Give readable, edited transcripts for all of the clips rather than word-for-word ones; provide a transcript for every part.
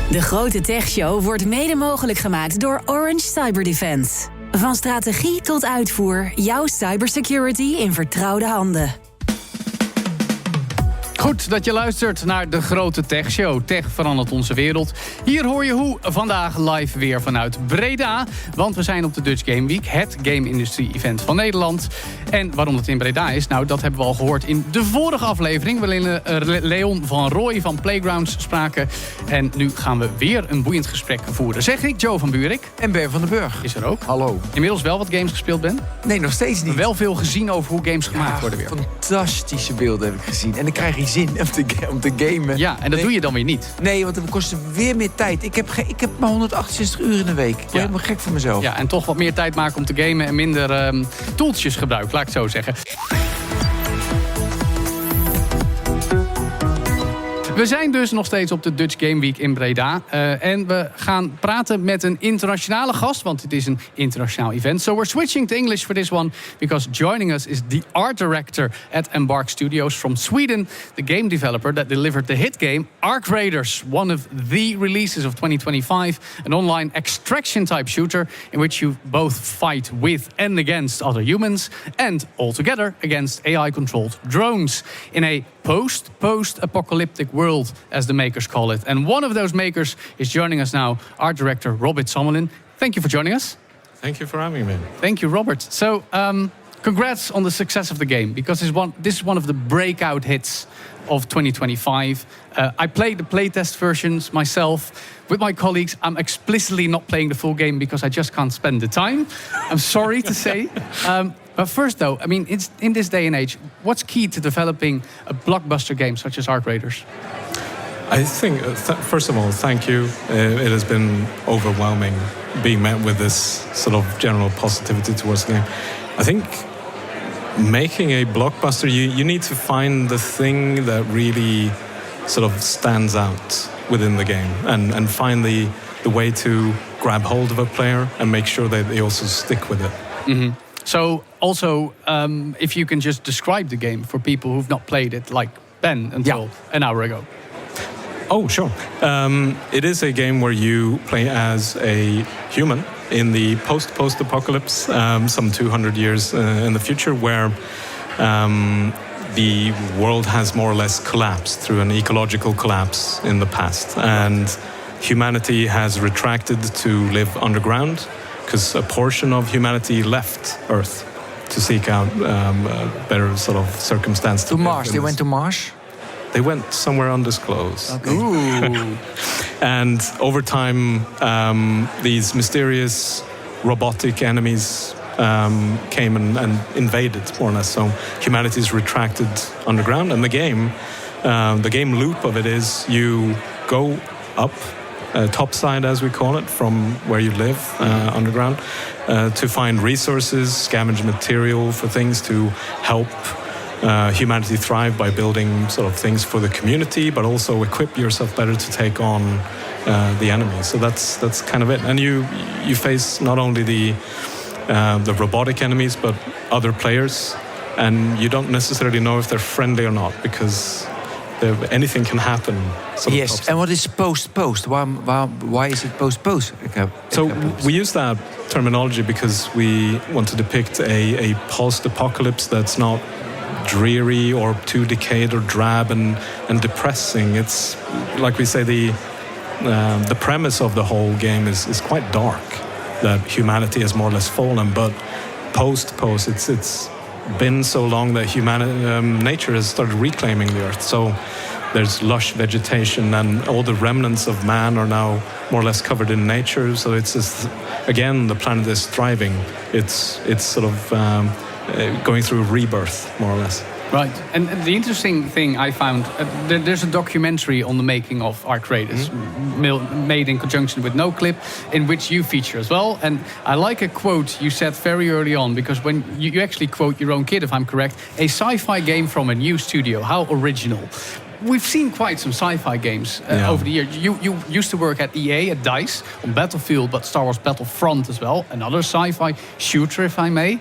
De Grote Tech Show wordt mede mogelijk gemaakt door Orange Cyberdefense. Van strategie tot uitvoer, jouw cybersecurity in vertrouwde handen. Goed dat je luistert naar de Grote Tech Show. Tech verandert onze wereld. Hier hoor je hoe vandaag live weer vanuit Breda. Want we zijn op de Dutch Game Week, het game-industrie-event van Nederland. En waarom het in Breda is, nou dat hebben we al gehoord in de vorige aflevering. Waarin Leon van Rooij van Playgrounds spraken. En nu gaan we weer een boeiend gesprek voeren. Zeg ik, Joe van Burik. En Ben van den Burg. Is er ook. Hallo. Inmiddels wel wat games gespeeld, Ben? Nee, nog steeds niet. Wel veel gezien over hoe games gemaakt worden weer. Fantastische beelden heb ik gezien. En dan krijg je zin om te gamen. Ja, en dat doe je dan weer niet. Nee, want het kost weer meer tijd. Ik heb maar 168 uur in de week. Ik word helemaal gek van mezelf. Ja, en toch wat meer tijd maken om te gamen en minder toeltjes gebruiken, laat ik het zo zeggen. We zijn dus nog steeds op de Dutch Game Week in Breda. En we gaan praten met een internationale gast, want het is een internationaal event. So we're switching to English for this one, because joining us is the art director at Embark Studios from Sweden, the game developer that delivered the hit game Ark Raiders, one of the releases of 2025, an online extraction-type shooter in which you both fight with and against other humans, and altogether against AI-controlled drones in a post-post-apocalyptic world, as the makers call it. And one of those makers is joining us now, art director Robbert Sammelin. Thank you for joining us. Thank you for having me. Thank you, Robert. So, congrats on the success of the game, because this is one of the breakout hits of 2025. I played the playtest versions myself with my colleagues. I'm explicitly not playing the full game because I just can't spend the time. I'm sorry to say. But first, though, I mean, it's in this day and age, what's key to developing a blockbuster game such as Ark Raiders? I think, first of all, thank you. It has been overwhelming being met with this sort of general positivity towards the game. I think making a blockbuster, you need to find the thing that really sort of stands out within the game and find the way to grab hold of a player and make sure that they also stick with it. Mm-hmm. So also, if you can just describe the game for people who've not played it, like Ben until an hour ago. Oh, sure. It is a game where you play as a human in the post-post-apocalypse, some 200 years in the future, where the world has more or less collapsed through an ecological collapse in the past. And humanity has retracted to live underground, because a portion of humanity left Earth to seek out a better sort of circumstance. To Mars. They went to Mars? They went somewhere undisclosed. Okay. Ooh. And over time, these mysterious robotic enemies came and invaded, more or less. So humanity's retracted underground. And the game loop of it is you go up, topside as we call it, from where you live underground, to find resources, scavenge material for things to help humanity thrive by building sort of things for the community, but also equip yourself better to take on the enemy. So that's kind of it. And you face not only the robotic enemies, but other players, and you don't necessarily know if they're friendly or not, because anything can happen. Yes, and what is post-post? Why is it post-post? So we use that terminology because we want to depict a post-apocalypse that's not dreary or too decayed or drab and depressing. It's like we say, the premise of the whole game is quite dark, that humanity has more or less fallen, but post it's been so long that nature has started reclaiming the earth. So there's lush vegetation and all the remnants of man are now more or less covered in nature. So it's just, again, the planet is thriving. It's sort of going through rebirth, more or less. Right. And the interesting thing I found, there's a documentary on the making of Ark Raiders, made in conjunction with NoClip, in which you feature as well. And I like a quote you said very early on, because when you actually quote your own kid, if I'm correct, a sci-fi game from a new studio. How original. We've seen quite some sci-fi games over the years. You used to work at EA, at DICE, on Battlefield, but Star Wars Battlefront as well, another sci-fi shooter, if I may.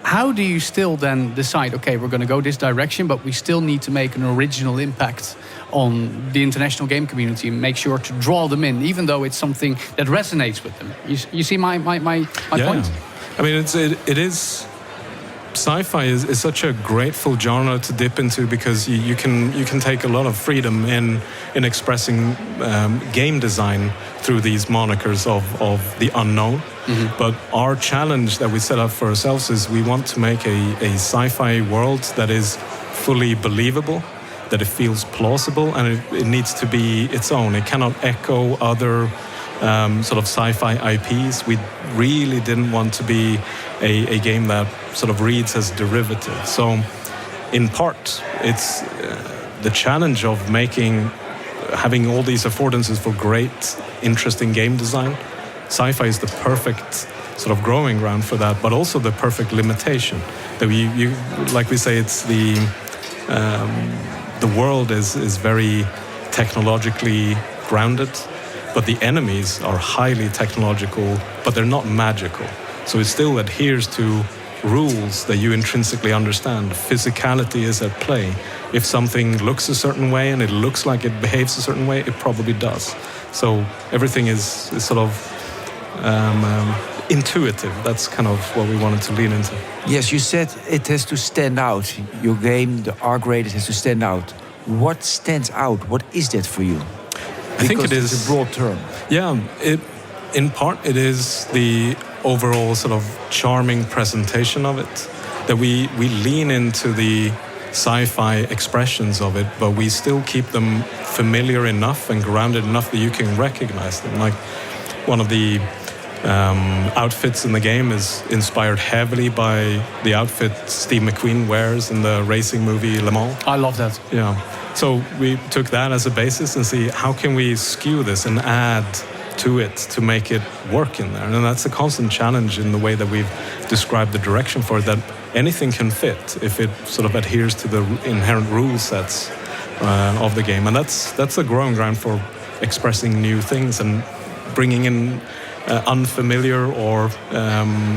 How do you still then decide, okay, we're going to go this direction, but we still need to make an original impact on the international game community and make sure to draw them in, even though it's something that resonates with them. You see my point? I mean, it is. Sci-fi is such a grateful genre to dip into because you can take a lot of freedom in expressing game design through these monikers of the unknown. Mm-hmm. But our challenge that we set up for ourselves is we want to make a sci-fi world that is fully believable, that it feels plausible, and it needs to be its own. It cannot echo other sort of sci-fi IPs. We really didn't want to be a game that sort of reads as derivative. So, in part, it's the challenge of having all these affordances for great, interesting game design. Sci-fi is the perfect sort of growing ground for that, but also the perfect limitation. That you like we say, it's the world is very technologically grounded. But the enemies are highly technological, but they're not magical. So it still adheres to rules that you intrinsically understand. Physicality is at play. If something looks a certain way and it looks like it behaves a certain way, it probably does. So everything is sort of intuitive. That's kind of what we wanted to lean into. Yes, you said it has to stand out. Your game, the R-graded, has to stand out. What stands out? What is that for you? I think it is a broad term. Yeah, in part it is the overall sort of charming presentation of it. That we lean into the sci-fi expressions of it, but we still keep them familiar enough and grounded enough that you can recognize them. Like one of the outfits in the game is inspired heavily by the outfit Steve McQueen wears in the racing movie Le Mans. I love that. Yeah. So we took that as a basis and see how can we skew this and add to it to make it work in there. And that's a constant challenge in the way that we've described the direction for it, that anything can fit if it sort of adheres to the inherent rule sets of the game. And that's a growing ground for expressing new things and bringing in unfamiliar or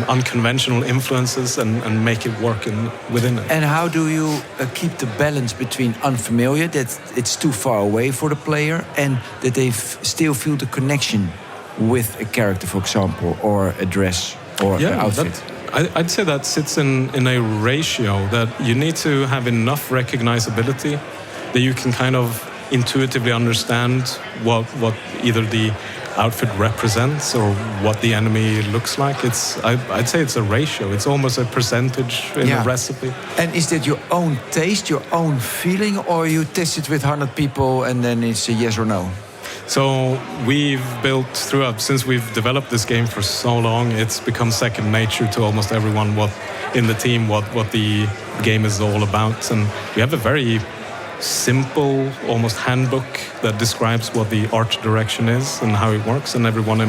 unconventional influences and make it work within it. And how do you keep the balance between unfamiliar, that it's too far away for the player, and that they still feel the connection with a character, for example, or a dress or an outfit? I'd say that sits in a ratio that you need to have enough recognizability that you can kind of intuitively understand what either the outfit represents or what the enemy looks like. I'd say it's a ratio. It's almost a percentage in a recipe. And is that your own taste, your own feeling, or you test it with 100 people and then it's a yes or no? So we've built throughout, since we've developed this game for so long, it's become second nature to almost everyone in the team what the game is all about. And we have a very simple, almost handbook that describes what the art direction is and how it works, and everyone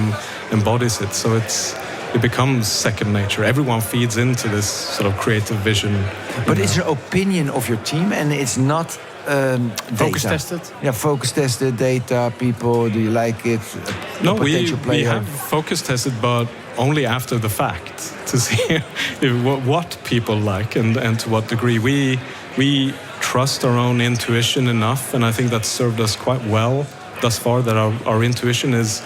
embodies it. So it becomes second nature. Everyone feeds into this sort of creative vision. But it's an opinion of your team, and it's not focus tested. Yeah, focus tested data. People, do you like it? No, we have focus tested, but only after the fact to see what people like and to what degree. We trust our own intuition enough, and I think that's served us quite well thus far, that our intuition is,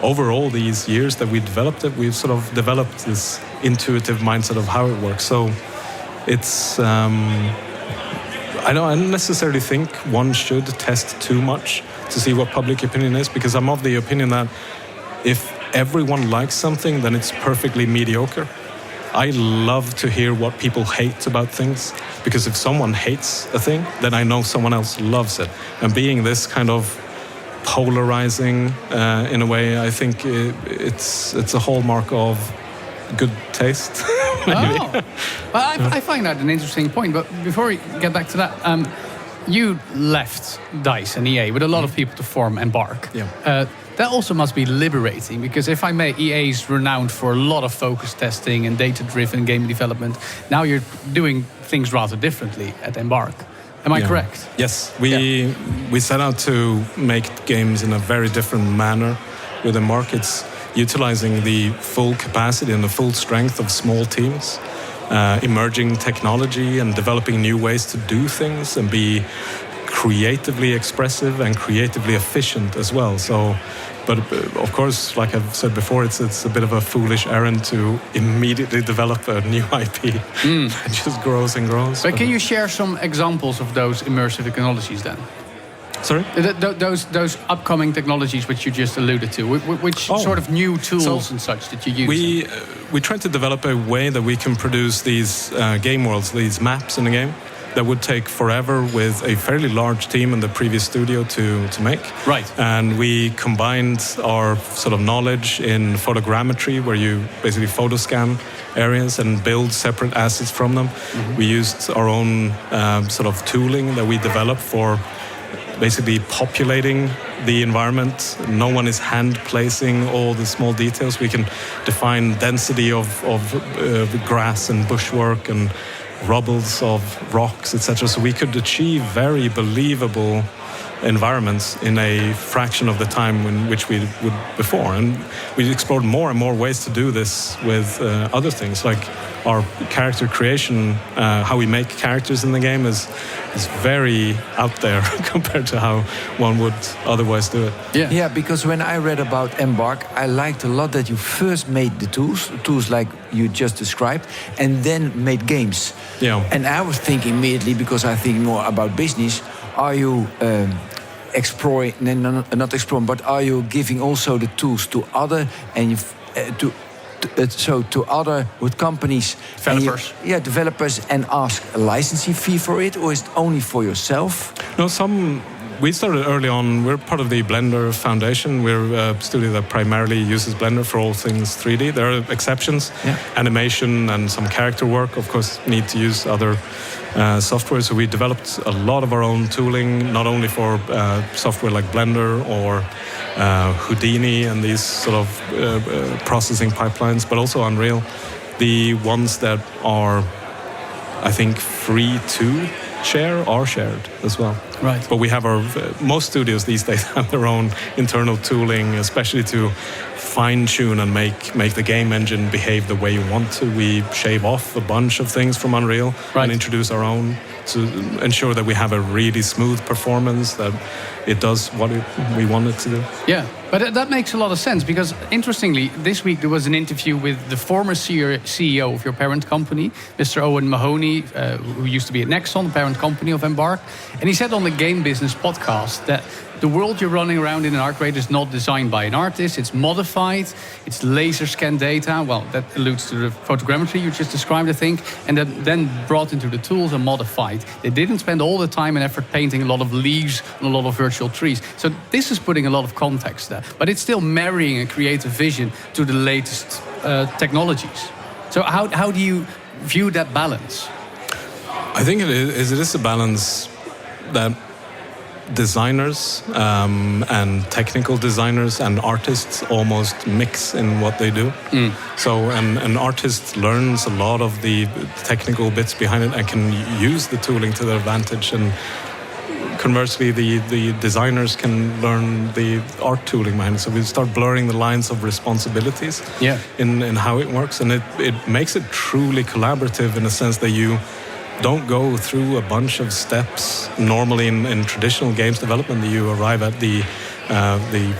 over all these years that we developed it, we've sort of developed this intuitive mindset of how it works. So it's I don't necessarily think one should test too much to see what public opinion is, because I'm of the opinion that if everyone likes something, then it's perfectly mediocre. I love to hear what people hate about things, because if someone hates a thing, then I know someone else loves it. And being this kind of polarizing in a way, I think it's a hallmark of good taste. Oh, well, I find that an interesting point. But before we get back to that, you left DICE and EA with a lot of people to form Embark. Yeah. That also must be liberating, because if I may, EA is renowned for a lot of focus testing and data-driven game development. Now you're doing things rather differently at Embark. Am I correct? Yes, we set out to make games in a very different manner with Embark. It's utilizing the full capacity and the full strength of small teams, emerging technology and developing new ways to do things, and be creatively expressive and creatively efficient as well. So, but of course, like I've said before, it's a bit of a foolish errand to immediately develop a new IP. It just grows and grows. But can you share some examples of those immersive technologies then? Sorry? Those upcoming technologies which you just alluded to, which sort of new tools and such that you use? We tried to develop a way that we can produce these game worlds, these maps in the game, that would take forever with a fairly large team in the previous studio to make. Right. And we combined our sort of knowledge in photogrammetry, where you basically photoscan areas and build separate assets from them. Mm-hmm. We used our own sort of tooling that we developed for basically populating the environment. No one is hand placing all the small details. We can define density of grass and bushwork and rubbles of rocks, etc. So we could achieve very believable environments in a fraction of the time in which we would before. And we explored more and more ways to do this with other things, like our character creation. How we make characters in the game is very out there compared to how one would otherwise do it. Yeah, because when I read about Embark, I liked a lot that you first made the tools like you just described, and then made games. Yeah. And I was thinking immediately, because I think more about business, are you exploring, not exploring, but are you giving also the tools to other and to other with companies, developers? Developers, and ask a licensing fee for it, or is it only for yourself? No, we started early on. We're part of the Blender Foundation. We're a studio that primarily uses Blender for all things 3D. There are exceptions. Yeah. Animation and some character work, of course, need to use other software. So we developed a lot of our own tooling, not only for software like Blender or Houdini and these sort of processing pipelines, but also Unreal. The ones that are, I think, free to share are shared as well. Right. But we have most studios these days have their own internal tooling, especially to fine-tune and make the game engine behave the way you want to. We shave off a bunch of things from Unreal and introduce our own to ensure that we have a really smooth performance, that it does what we want it to do. Yeah, but that makes a lot of sense, because interestingly, this week there was an interview with the former CEO of your parent company, Mr. Owen Mahoney, who used to be at Nexon, the parent company of Embark. And he said on the Game Business podcast that the world you're running around in an arcade is not designed by an artist, it's modified, it's laser scan data. Well, that alludes to the photogrammetry you just described, I think, and that then brought into the tools and modified. They didn't spend all the time and effort painting a lot of leaves on a lot of virtual trees. So this is putting a lot of context there, but it's still marrying a creative vision to the latest technologies. So how do you view that balance? I think it is a balance that designers and technical designers and artists almost mix in what they do. So an artist learns a lot of the technical bits behind it and can use the tooling to their advantage, and conversely the designers can learn the art tooling behind it. So we start blurring the lines of responsibilities in how it works, and it makes it truly collaborative in a sense that you don't go through a bunch of steps normally in traditional games development. That you arrive at the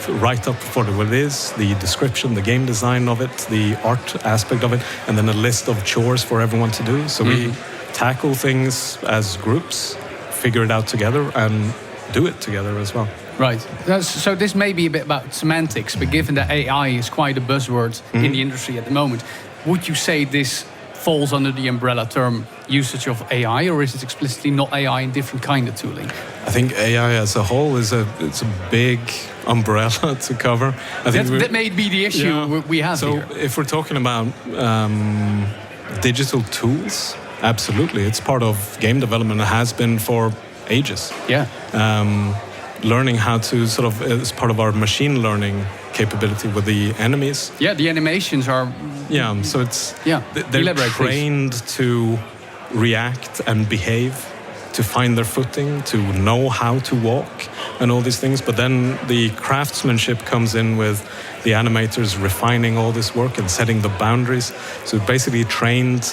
write-up for what it is, the description, the game design of it, the art aspect of it, and then a list of chores for everyone to do. So we tackle things as groups, figure it out together, and do it together as well. Right. So this may be a bit about semantics, but given that AI is quite a buzzword in the industry at the moment, would you say this falls under the umbrella term usage of AI, or is it explicitly not AI and different kind of tooling? I think AI as a whole it's a big umbrella to cover. I think that may be the issue we have here. So if we're talking about digital tools, absolutely, it's part of game development. It has been for ages. Yeah. Learning how to sort of, as part of our machine learning capability with the enemies. Yeah, the animations are... Yeah, so it's... Yeah, they're trained to react and behave, to find their footing, to know how to walk, and all these things. But then the craftsmanship comes in with the animators refining all this work and setting the boundaries. So basically trained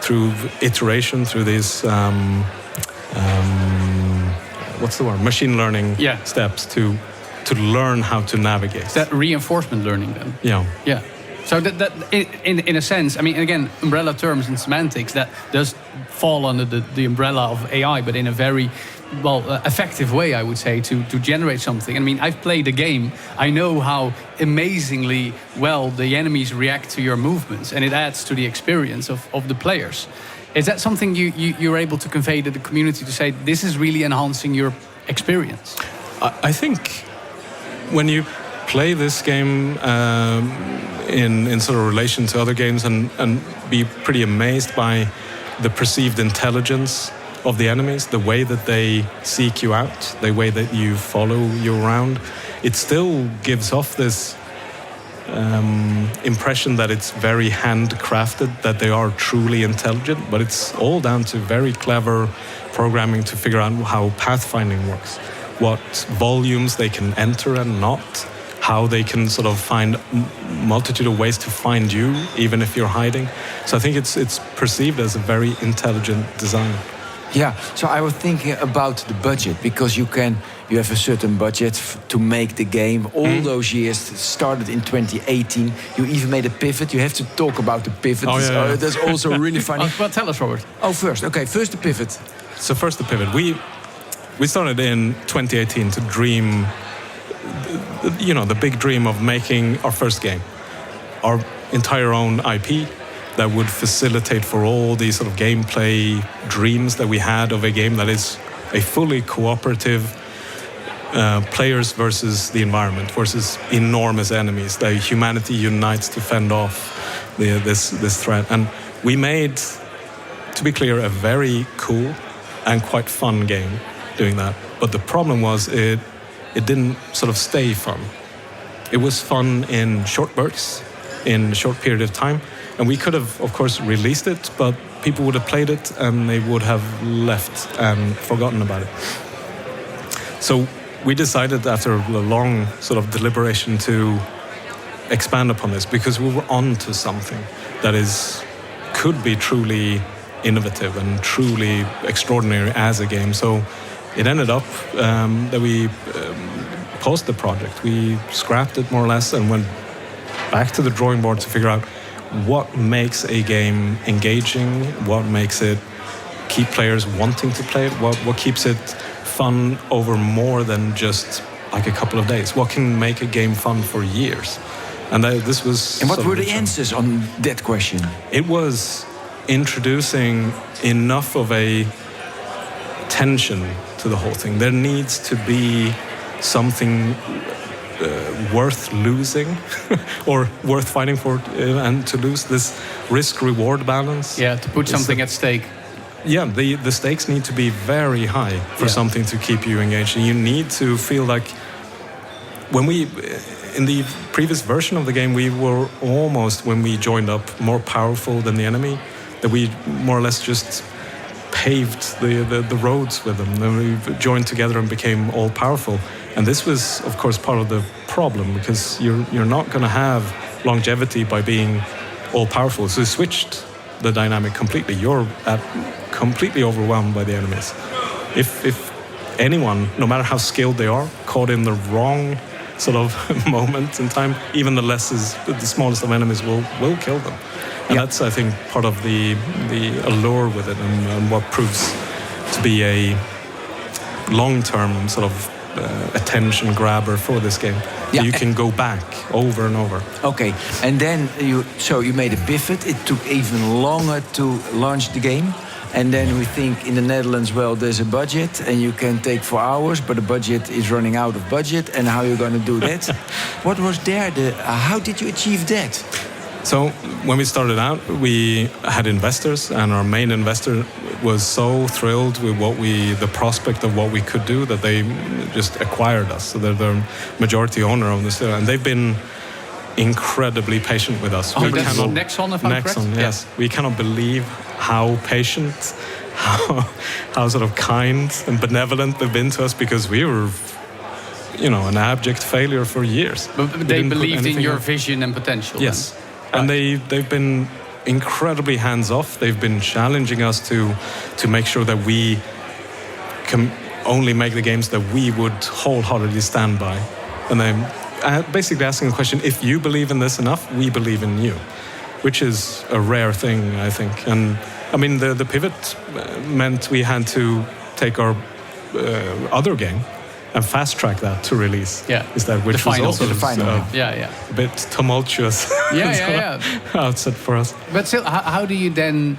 through iteration, through these what's the word? Machine learning Yeah. steps to learn how to navigate. Is that reinforcement learning then? Yeah. Yeah. So that in a sense, I mean, again, umbrella terms and semantics, that does fall under the umbrella of AI, but in a very effective way, I would say, to generate something. I mean, I've played the game. I know how amazingly well the enemies react to your movements, and it adds to the experience of the players. Is that something you're able to convey to the community to say, this is really enhancing your experience? I think when you play this game in sort of relation to other games and be pretty amazed by the perceived intelligence of the enemies, the way that they seek you out, the way that you follow you around, it still gives off this impression that it's very handcrafted, that they are truly intelligent, but it's all down to very clever programming to figure out how pathfinding works, what volumes they can enter and not, how they can sort of find multitude of ways to find you, even if you're hiding. So I think it's perceived as a very intelligent design. Yeah, so I was thinking about the budget, because you have a certain budget to make the game. All those years, started in 2018. You even made a pivot. You have to talk about the pivot. Oh, yeah. That's also really funny. Well, tell us, Robert. Oh, first the pivot. So first the pivot. We started in 2018 to dream, the big dream of making our first game, our entire own IP that would facilitate for all these sort of gameplay dreams that we had of a game that is a fully cooperative players versus the environment versus enormous enemies that humanity unites to fend off this threat. And we made, to be clear, a very cool and quite fun game doing that. But the problem was it didn't sort of stay fun. It was fun in short bursts, in a short period of time. And we could have, of course, released it, but people would have played it and they would have left and forgotten about it. So we decided after a long sort of deliberation to expand upon this, because we were onto something that could be truly innovative and truly extraordinary as a game. So it ended up that we paused the project. We scrapped it more or less and went back to the drawing board to figure out what makes a game engaging, what makes it keep players wanting to play it, what keeps it fun over more than just like a couple of days, what can make a game fun for years. And this was. And what were the answers on that question? It was introducing enough of a tension to the whole thing. There needs to be something worth losing or worth fighting for, and to lose this risk-reward balance. Yeah, to put something at stake. Yeah, the stakes need to be very high for something to keep you engaged. And you need to feel like when in the previous version of the game, we were almost, when we joined up, more powerful than the enemy, that we more or less just paved the roads with them. Then we joined together and became all powerful. And this was, of course, part of the problem, because you're not going to have longevity by being all powerful. So we switched the dynamic completely. You're completely overwhelmed by the enemies. If anyone, no matter how skilled they are, caught in the wrong sort of moment in time, even the smallest of enemies will kill them. And that's, I think, part of the allure with it, and what proves to be a long-term sort of attention grabber for this game. Yeah. You can go back over and over. Okay, and then you made a pivot. It took even longer to launch the game. And then we think in the Netherlands, well, there's a budget and you can take 4 hours, but the budget is running out of budget. And how are you going to do that? What was there? How did you achieve that? So when we started out, we had investors, and our main investor was so thrilled with the prospect of what we could do, that they just acquired us. So they're the majority owner of this, and they've been incredibly patient with us. Oh, that's Nexon, if I'm correct? Nexon, yes. We cannot believe how patient, how sort of kind and benevolent they've been to us, because we were, an abject failure for years. But they believed in your vision and potential. Yes. And they've been incredibly hands-off. They've been challenging us to make sure that we only make the games that we would wholeheartedly stand by. And then basically asking the question, if you believe in this enough, we believe in you, which is a rare thing, I think. And I mean, the pivot meant we had to take our other game and fast track that to release. Yeah, which was also the final. A bit tumultuous. Outset for us. But still, how do you then,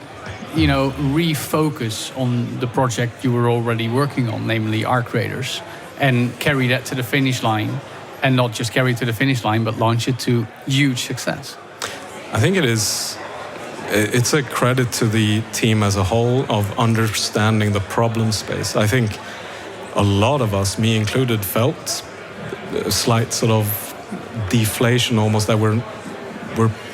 refocus on the project you were already working on, namely Arc Raiders, and carry that to the finish line, and not just carry it to the finish line, but launch it to huge success? I think it's a credit to the team as a whole of understanding the problem space. I think a lot of us, me included, felt a slight sort of deflation almost, that we're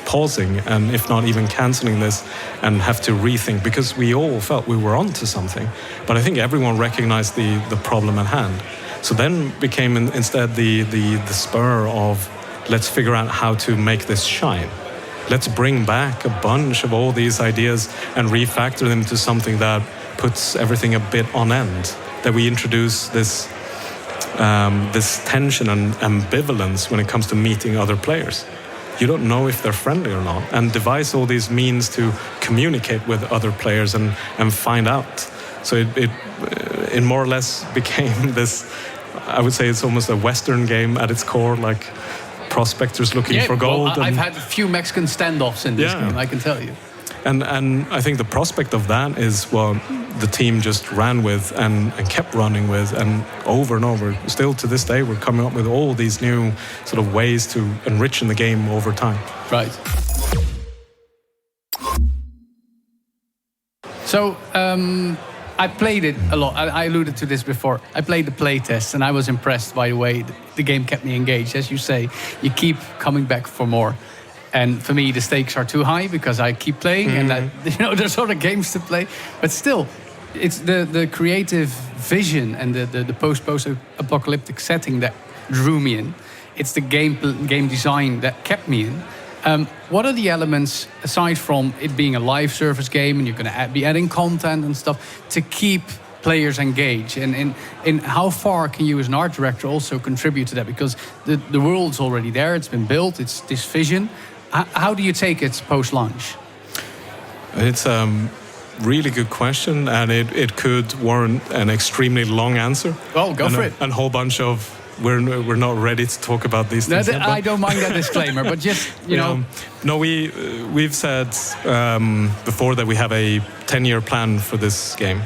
pausing and if not even cancelling this and have to rethink, because we all felt we were onto something. But I think everyone recognized the problem at hand. So then became instead the spur of, let's figure out how to make this shine. Let's bring back a bunch of all these ideas and refactor them to something that puts everything a bit on end. That we introduce this tension and ambivalence when it comes to meeting other players. You don't know if they're friendly or not, and devise all these means to communicate with other players and find out. So it more or less became this, I would say it's almost a Western game at its core, like prospectors looking for gold. Well, I've had a few Mexican standoffs in this game, I can tell you. And I think the prospect of that is what the team just ran with and kept running with, and over. Still to this day, we're coming up with all these new sort of ways to enrich in the game over time. Right. So I played it a lot. I alluded to this before. I played the playtest, and I was impressed by the way the game kept me engaged. As you say, you keep coming back for more. And for me, the stakes are too high because I keep playing, and that, there's other games to play. But still, it's the creative vision and the post-post-apocalyptic setting that drew me in. It's the game design that kept me in. What are the elements, aside from it being a live service game and you're going to be adding content and stuff, to keep players engaged? And how far can you as an art director also contribute to that? Because the world's already there, it's been built, it's this vision. How do you take it post-launch? It's a really good question, and it could warrant an extremely long answer. Well, go for it. And a whole bunch of, we're not ready to talk about these things. I don't mind that disclaimer, but just, No, we've said before that we have a 10-year plan for this game.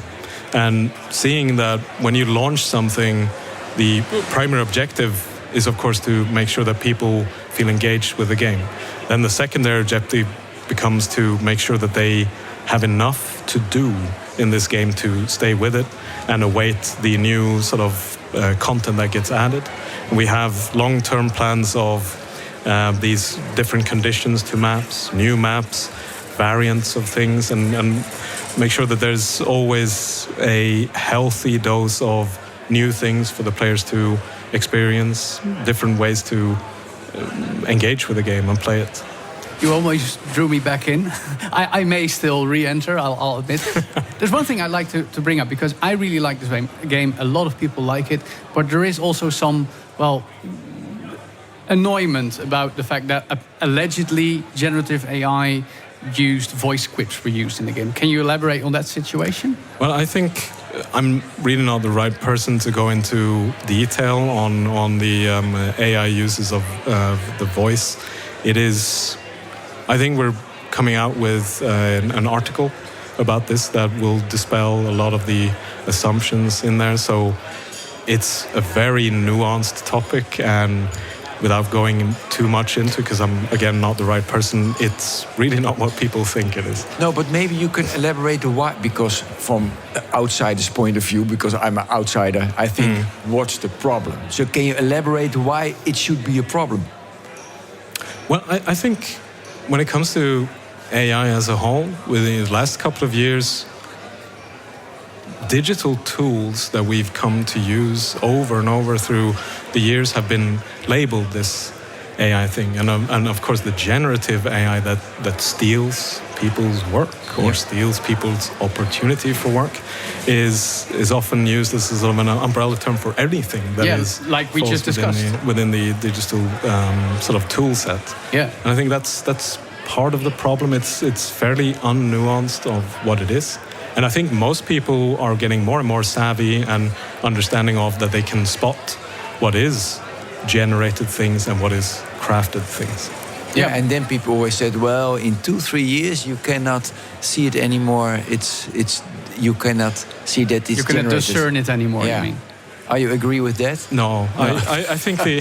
And seeing that when you launch something, the primary objective is, of course, to make sure that people feel engaged with the game. Then the secondary objective becomes to make sure that they have enough to do in this game to stay with it and await the new sort of content that gets added. And we have long-term plans of these different conditions to maps, new maps, variants of things, and make sure that there's always a healthy dose of new things for the players to experience, different ways to engage with the game and play it. You almost drew me back in. I may still re-enter, I'll admit. There's one thing I'd like to bring up, because I really like this game. A lot of people like it, but there is also some, annoyment about the fact that allegedly generative AI used voice quips were used in the game. Can you elaborate on that situation? Well, I think I'm really not the right person to go into detail on the AI uses of the voice. It is, I think we're coming out with an article about this that will dispel a lot of the assumptions in there. So it's a very nuanced topic, and without going too much into, because I'm, again, not the right person, it's really not what people think it is. No, but maybe you can elaborate why, because from an outsider's point of view, because I'm an outsider, I think, what's the problem? So can you elaborate why it should be a problem? Well, I think when it comes to AI as a whole, within the last couple of years, digital tools that we've come to use over and over through the years have been labeled this AI thing, and of course the generative AI that steals people's work or steals people's opportunity for work is often used as sort of an umbrella term for anything that is like we just discussed within the digital sort of tool set. Yeah, and I think that's part of the problem. It's fairly unnuanced of what it is. And I think most people are getting more and more savvy and understanding of that they can spot what is generated things and what is crafted things. Yeah, and then people always said, well, in 2-3 years you cannot see it anymore. You cannot see that it's you cannot generated. discern it anymore. Yeah. You mean? Are you agree with that? No. I think the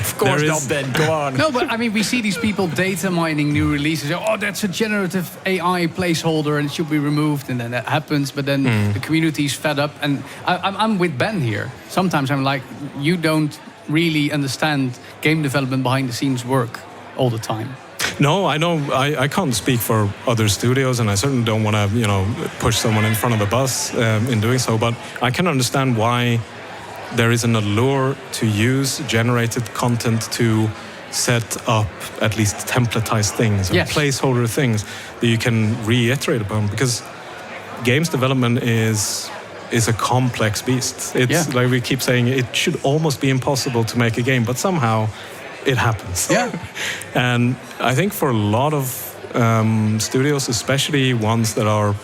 of course not. Then go on. No, but I mean, we see these people data mining new releases. Oh, that's a generative AI placeholder and it should be removed, and then that happens. But then the community's fed up, and I'm with Ben here. Sometimes I'm like, you don't really understand game development behind the scenes work all the time. No, I know. I can't speak for other studios, and I certainly don't want to, push someone in front of a bus in doing so. But I can understand why there is an allure to use generated content to set up at least templatized things or placeholder things that you can reiterate upon. Because games development is a complex beast. It's like we keep saying, it should almost be impossible to make a game, but somehow it happens. Yeah. And I think for a lot of studios, especially ones that are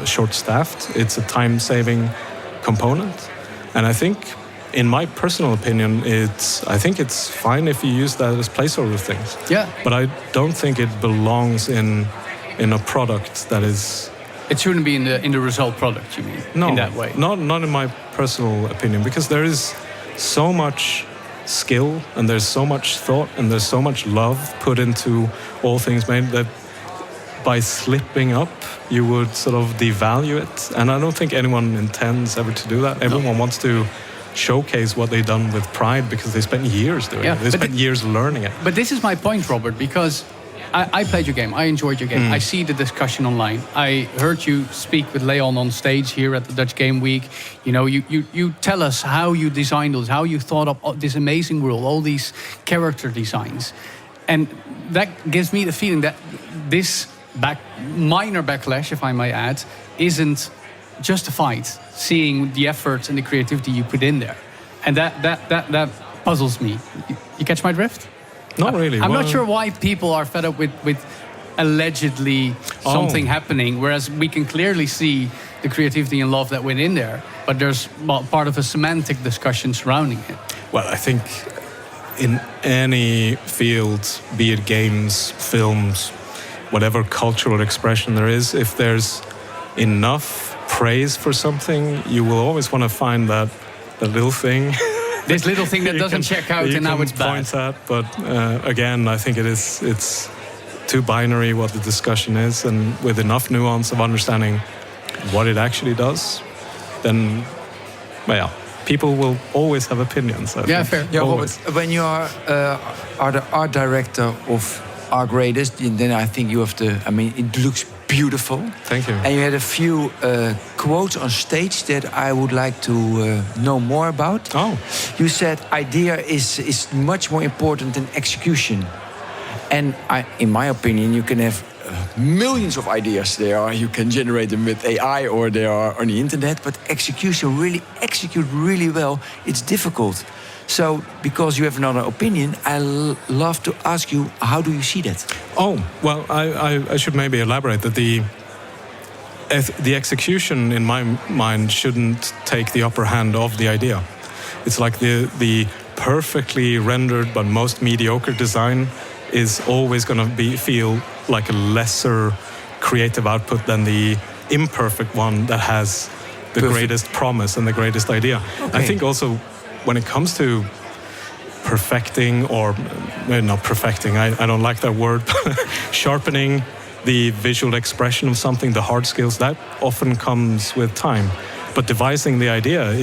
short-staffed, it's a time-saving component. And I think, in my personal opinion, I think it's fine if you use that as placeholder things. Yeah. But I don't think it belongs in a product that is... It shouldn't be in the result product, you mean? No, in that way. Not in my personal opinion, because there is so much skill and there's so much thought and there's so much love put into all things made that by slipping up you would sort of devalue it. And I don't think anyone intends ever to do that. Everyone wants to showcase what they've done with pride because they spent years doing it. They spent years learning it. But this is my point, Robbert, because I played your game. I enjoyed your game. I see the discussion online. I heard you speak with Leon on stage here at the Dutch Game Week. You tell us how you designed those, how you thought up this amazing world, all these character designs. And that gives me the feeling that this minor backlash, if I may add, isn't justified, seeing the effort and the creativity you put in there. And that puzzles me. You catch my drift? Not really. I'm not sure why people are fed up with allegedly something happening, whereas we can clearly see the creativity and love that went in there. But there's part of a semantic discussion surrounding it. Well, I think in any field, be it games, films, whatever cultural expression there is, if there's enough praise for something, you will always want to find that little thing. This little thing that doesn't check out and now it's bad. Point at, but again, I think it's too binary what the discussion is, and with enough nuance of understanding what it actually does, then, people will always have opinions. I think. Fair. Yeah, Robbert, when you are the art director of Our Greatest, then I think you have to. I mean, it looks beautiful. Thank you. And you had a few quotes on stage that I would like to know more about. Oh. You said idea is much more important than execution. And in my opinion, you can have millions of ideas there. You can generate them with AI or they are on the internet. But execute really well, it's difficult. So, because you have another opinion, I love to ask you, how do you see that? Oh, well, I should maybe elaborate that the execution, in my mind, shouldn't take the upper hand of the idea. It's like the perfectly rendered but most mediocre design is always going to feel like a lesser creative output than the imperfect one that has the greatest promise and the greatest idea. Okay. I think also, when it comes to perfecting, or not perfecting, I don't like that word, sharpening the visual expression of something, the hard skills, that often comes with time. But devising the idea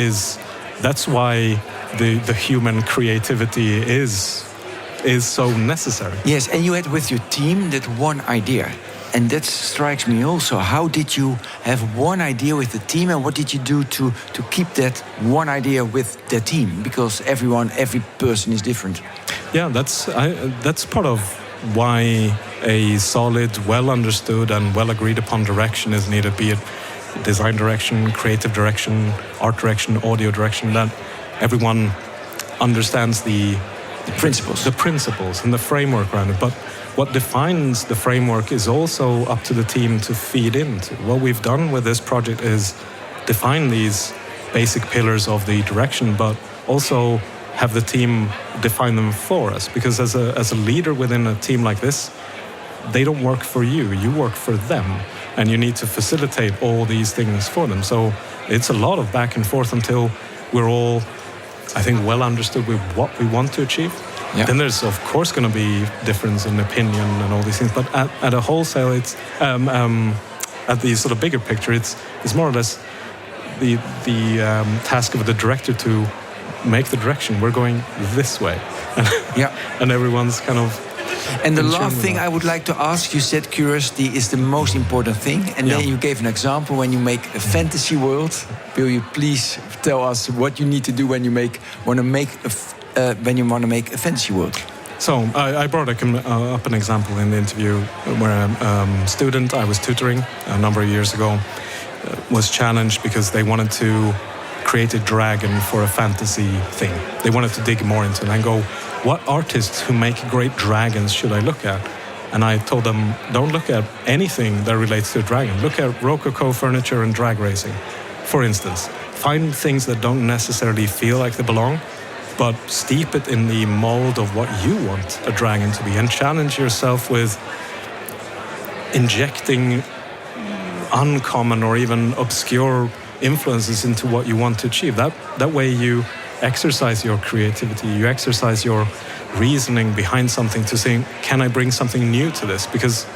that's why the human creativity is so necessary. Yes, and you had with your team that one idea. And that strikes me also. How did you have one idea with the team, and what did you do to keep that one idea with the team? Because every person is different. Yeah, that's part of why a solid, well understood and well agreed upon direction is needed, be it design direction, creative direction, art direction, audio direction, that everyone understands the principles and the framework around it. But what defines the framework is also up to the team to feed into. What we've done with this project is define these basic pillars of the direction, but also have the team define them for us. Because as a leader within a team like this, they don't work for you, you work for them. And you need to facilitate all these things for them. So it's a lot of back and forth until we're all, I think, well understood with what we want to achieve. Yeah. Then there's, of course, going to be difference in opinion and all these things. But at a wholesale, it's at the sort of bigger picture, it's more or less the task of the director to make the direction. We're going this way. And everyone's kind of... And the last thing I would like to ask, you said curiosity is the most important thing. And then you gave an example when you make a fantasy world. Will you please tell us what you need to do when you want to make a fantasy world? So I brought up an example in the interview where a student I was tutoring a number of years ago was challenged because they wanted to create a dragon for a fantasy thing. They wanted to dig more into it and go, what artists who make great dragons should I look at? And I told them, don't look at anything that relates to a dragon. Look at Rococo furniture and drag racing, for instance. Find things that don't necessarily feel like they belong, but steep it in the mold of what you want a dragon to be, and challenge yourself with injecting uncommon or even obscure influences into what you want to achieve. That way you exercise your creativity, you exercise your reasoning behind something to say, can I bring something new to this? Because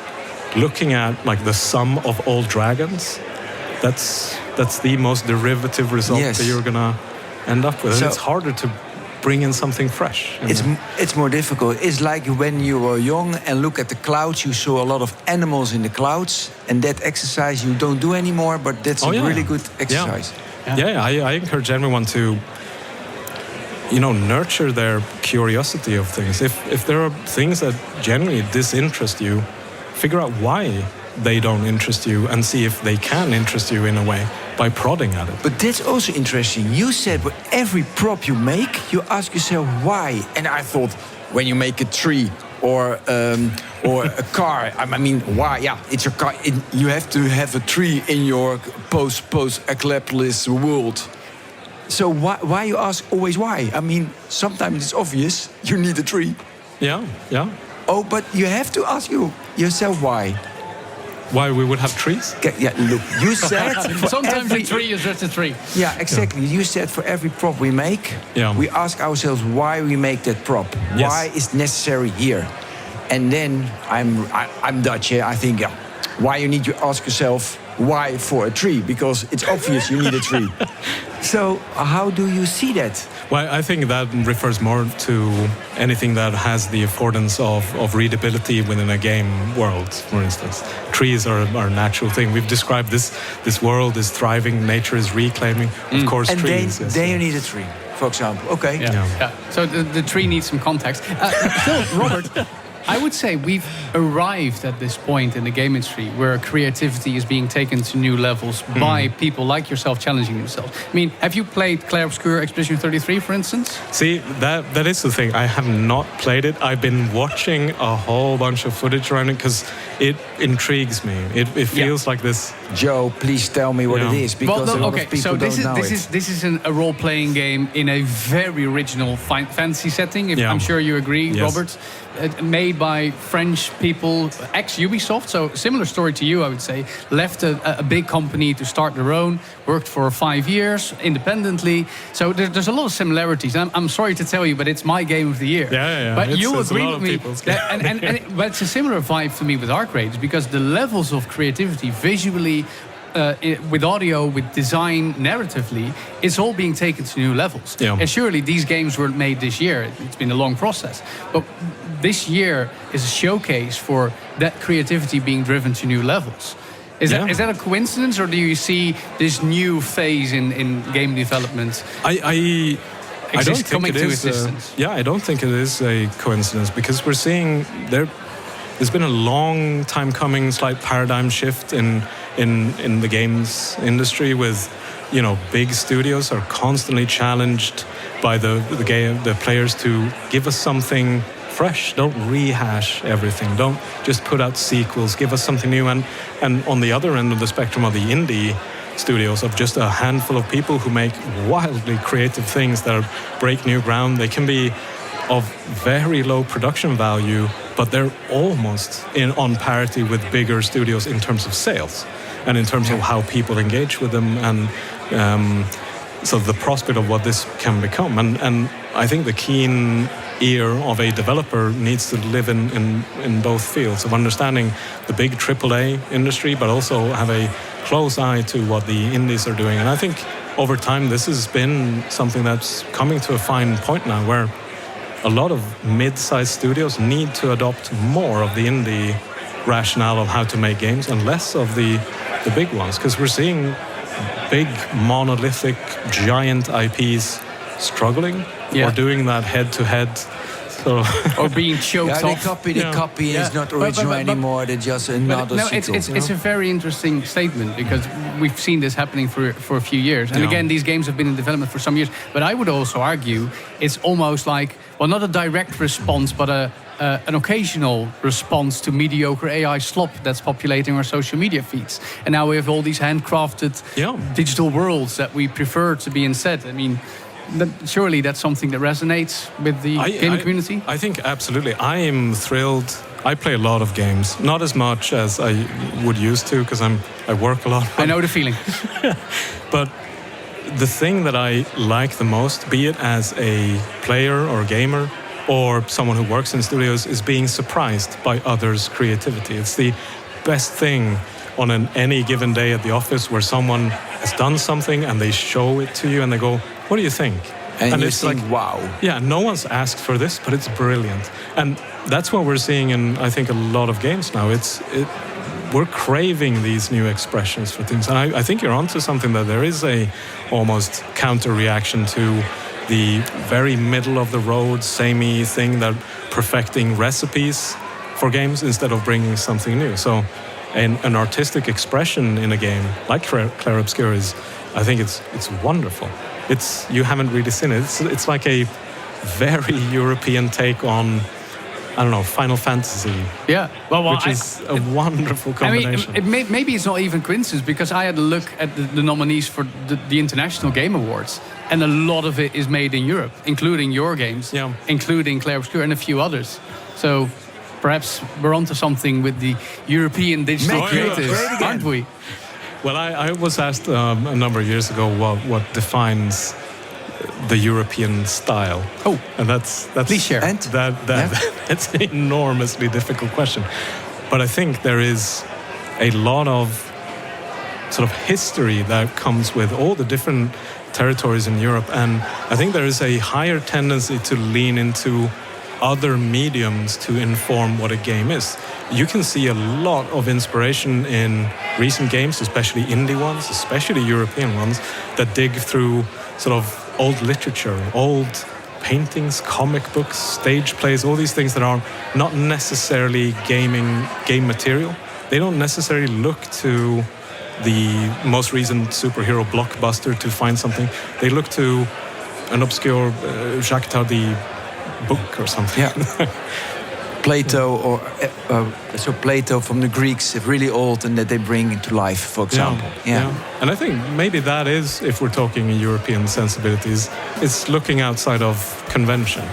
looking at like the sum of all dragons, that's the most derivative result that you're gonna end up with. So, and it's harder to bring in something fresh. It's more difficult. It's like when you were young and look at the clouds, you saw a lot of animals in the clouds, and that exercise you don't do anymore, but that's a really good exercise. I encourage everyone to nurture their curiosity of things. If there are things that generally disinterest you, figure out why they don't interest you and see if they can interest you in a way by prodding at it. But that's also interesting. You said with every prop you make, you ask yourself why. And I thought when you make a tree or a car, I mean, why? Yeah, it's a car. You have to have a tree in your post-apocalyptische world. So why you ask always why? I mean, sometimes it's obvious you need a tree. Yeah. Oh, but you have to ask yourself why. Why we would have trees? Yeah, look, you said... Sometimes a tree is just a tree. Yeah, exactly. You said for every prop we make, we ask ourselves why we make that prop. Yes. Why is necessary here? And then I'm Dutch, I think, why you need to ask yourself why for a tree? Because it's obvious you need a tree. So how do you see that? Well, I think that refers more to anything that has the affordance of readability within a game world, for instance. Trees are a natural thing. We've described this world is thriving, nature is reclaiming. Of course, and trees. And then you need a tree, for example. Okay. Yeah. So the tree needs some context. Still, Robbert, I would say we've arrived at this point in the game industry where creativity is being taken to new levels by people like yourself challenging themselves. I mean, have you played Clair Obscur Expedition 33, for instance? See, that is the thing. I have not played it. I've been watching a whole bunch of footage around it because it intrigues me. It feels like this. Joe, please tell me what it is, because a lot of people don't know it. This is a role-playing game in a very original fantasy setting. I'm sure you agree, Robbert. Made by French people, ex-Ubisoft, so similar story to you, I would say. Left a big company to start their own, worked for 5 years independently. So there's a lot of similarities. I'm sorry to tell you, but it's my game of the year. Yeah. But you agree with me. But it's a similar vibe for me with our creators, because the levels of creativity visually with audio, with design, narratively, it's all being taken to new levels. Yeah. And surely these games weren't made this year. It's been a long process. But this year is a showcase for that creativity being driven to new levels. Is that a coincidence, or do you see this new phase in game development? I don't think coming it to is. existence. I don't think it is a coincidence, because we're seeing there's been a long time coming slight paradigm shift in the games industry, with big studios are constantly challenged by the players to give us something fresh. Don't rehash everything. Don't just put out sequels. Give us something new. And on the other end of the spectrum of the indie studios, of just a handful of people who make wildly creative things that break new ground. They can be of very low production value, but they're almost on parity with bigger studios in terms of sales and in terms of how people engage with them, and so the prospect of what this can become. And I think the keen ear of a developer needs to live in both fields of understanding the big AAA industry, but also have a close eye to what the indies are doing. And I think over time this has been something that's coming to a fine point now, where a lot of mid-sized studios need to adopt more of the indie rationale of how to make games and less of the big ones, because we're seeing big monolithic giant IPs struggling or doing that head-to-head. So or being choked they off. copy, and it's not original anymore. They're just another sequel. It's a very interesting statement, because we've seen this happening for a few years. And again, these games have been in development for some years. But I would also argue it's almost like, well, not a direct response, but an occasional response to mediocre AI slop that's populating our social media feeds. And now we have all these handcrafted digital worlds that we prefer to be instead. I mean, surely that's something that resonates with the gaming community? I think absolutely. I am thrilled. I play a lot of games, not as much as I would used to, because I work a lot. I know the feeling. But the thing that I like the most, be it as a player or gamer or someone who works in studios, is being surprised by others' creativity. It's the best thing on any given day at the office, where someone has done something and they show it to you and they go, "What do you think?" And you it's think, like, wow. Yeah, no one's asked for this, but it's brilliant. And that's what we're seeing in, I think, a lot of games now. We're craving these new expressions for things. And I think you're onto something, that there is a almost counter-reaction to the very middle-of-the-road, samey thing, that perfecting recipes for games instead of bringing something new. So an artistic expression in a game like Clair Obscur is, I think it's wonderful. You haven't really seen it. It's like a very European take on, I don't know, Final Fantasy. Yeah, which is a wonderful combination. I mean, maybe it's not even coincidence, because I had a look at the nominees for the International Game Awards, and a lot of it is made in Europe, including your games, including Clair Obscur and a few others. So perhaps we're onto something with the European digital creators, aren't we? Well, I was asked a number of years ago what defines the European style. Oh, and that's please share. That's an enormously difficult question. But I think there is a lot of sort of history that comes with all the different territories in Europe, and I think there is a higher tendency to lean into other mediums to inform what a game is. You can see a lot of inspiration in recent games, especially indie ones, especially European ones, that dig through sort of old literature, old paintings, comic books, stage plays, all these things that are not necessarily game material. They don't necessarily look to the most recent superhero blockbuster to find something. They look to an obscure Jacques Tardy book or something. Yeah. Plato Plato from the Greeks, really old, and that they bring into life, for example. Yeah. And I think maybe that is, if we're talking European sensibilities, it's looking outside of convention.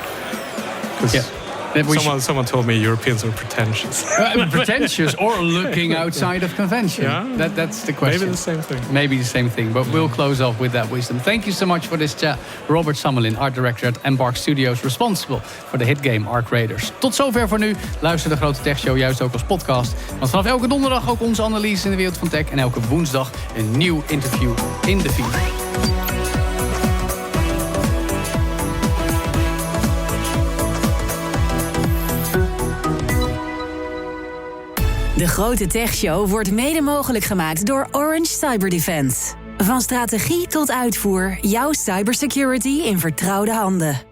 Someone told me Europeans are pretentious. Pretentious or looking outside of convention. Yeah. That's the question. Maybe the same thing. But we'll close off with that wisdom. Thank you so much for this chat. Robbert Sammelin, art director at Embark Studios, responsible for the hit game Ark Raiders. Tot zover voor nu. Luister de Grote Tech Show juist ook als podcast. Want vanaf elke donderdag ook onze analyse in de wereld van tech. En elke woensdag een nieuw interview in de feed. De Grote Tech Show wordt mede mogelijk gemaakt door Orange Cyberdefense. Van strategie tot uitvoer, jouw cybersecurity in vertrouwde handen.